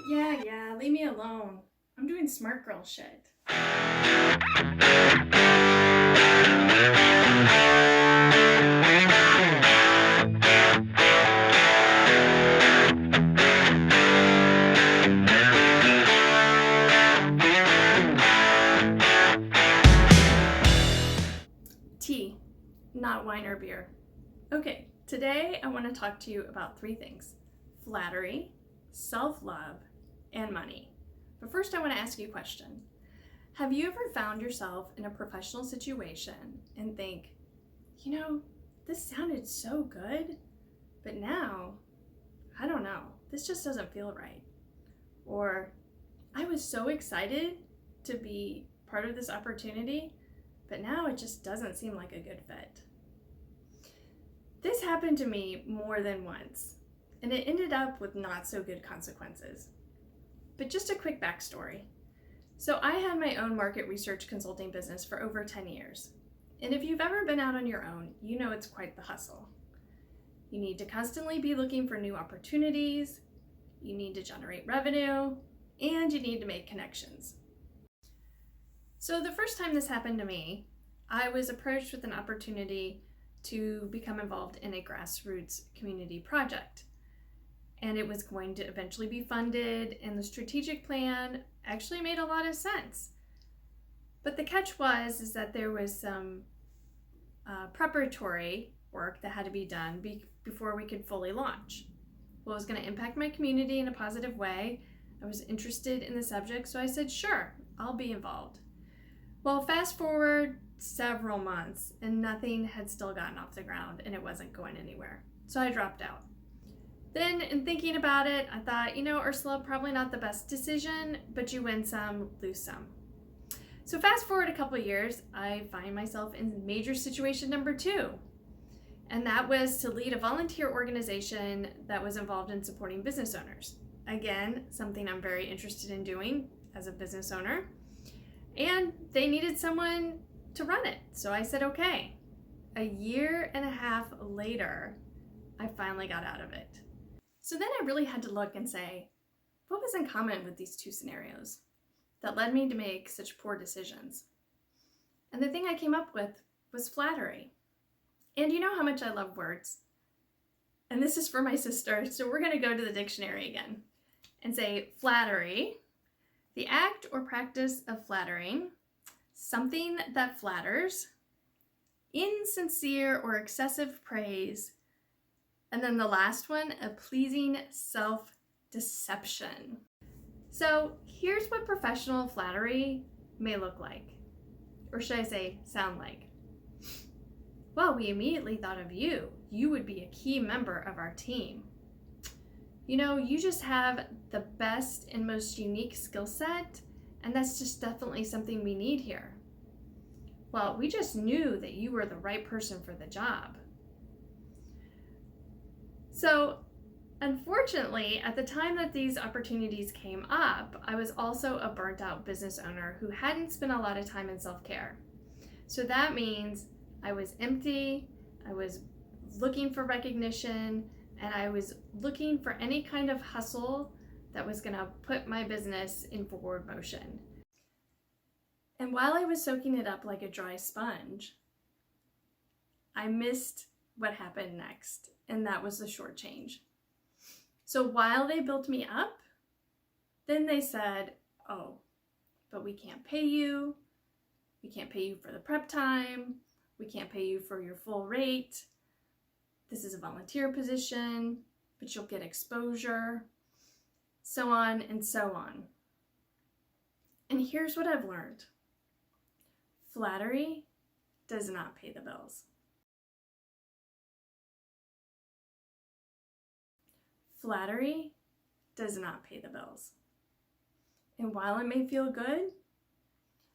Yeah, leave me alone. I'm doing smart girl shit. Tea, not wine or beer. Okay, today I want to talk to you about three things: flattery, self-love, and money. But first I want to ask you a question. Have you ever found yourself in a professional situation and think, this sounded so good, but now, I don't know, this just doesn't feel right. Or, I was so excited to be part of this opportunity, but now it just doesn't seem like a good fit. This happened to me more than once, and it ended up with not so good consequences. But just a quick backstory. So I had my own market research consulting business for over 10 years. And if you've ever been out on your own, you know it's quite the hustle. You need to constantly be looking for new opportunities, you need to generate revenue, and you need to make connections. So the first time this happened to me, I was approached with an opportunity to become involved in a grassroots community project. And it was going to eventually be funded, and the strategic plan actually made a lot of sense. But the catch is that there was some preparatory work that had to be done before we could fully launch. Well, it was going to impact my community in a positive way. I was interested in the subject, so I said, sure, I'll be involved. Well, fast forward several months, and nothing had still gotten off the ground, and it wasn't going anywhere. So I dropped out. Then, in thinking about it, I thought, Ursula, probably not the best decision, but you win some, lose some. So fast forward a couple of years, I find myself in major situation number 2. And that was to lead a volunteer organization that was involved in supporting business owners. Again, something I'm very interested in doing as a business owner. And they needed someone to run it. So I said, okay. A year and a half later, I finally got out of it. So then I really had to look and say, what was in common with these two scenarios that led me to make such poor decisions? And the thing I came up with was flattery. And you know how much I love words. And this is for my sister, so we're going to go to the dictionary again and say flattery, the act or practice of flattering, something that flatters, insincere or excessive praise, and then the last one, a pleasing self-deception. So here's what professional flattery may look like, or should I say sound like. Well, we immediately thought of you. You would be a key member of our team. You just have the best and most unique skill set, and that's just definitely something we need here. Well, we just knew that you were the right person for the job. So, unfortunately, at the time that these opportunities came up, I was also a burnt out business owner who hadn't spent a lot of time in self-care. So that means I was empty, I was looking for recognition, and I was looking for any kind of hustle that was going to put my business in forward motion. And while I was soaking it up like a dry sponge, I missed what happened next, and that was the short change. So while they built me up, then they said, oh, but we can't pay you. We can't pay you for the prep time. We can't pay you for your full rate. This is a volunteer position, but you'll get exposure, so on and so on. And here's what I've learned. Flattery does not pay the bills. Flattery does not pay the bills. And while it may feel good,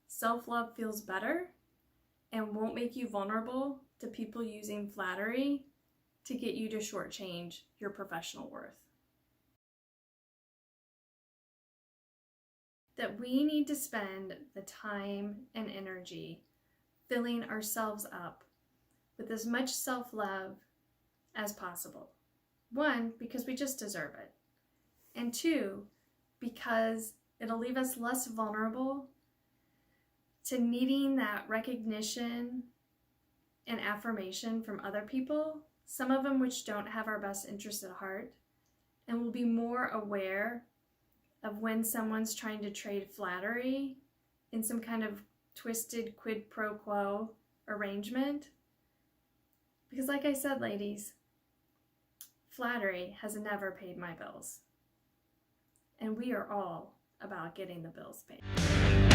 self-love feels better and won't make you vulnerable to people using flattery to get you to shortchange your professional worth. That we need to spend the time and energy filling ourselves up with as much self-love as possible. 1, because we just deserve it. And 2, because it'll leave us less vulnerable to needing that recognition and affirmation from other people, some of them which don't have our best interests at heart, and we'll be more aware of when someone's trying to trade flattery in some kind of twisted quid pro quo arrangement. Because like I said, ladies, flattery has never paid my bills. And we are all about getting the bills paid.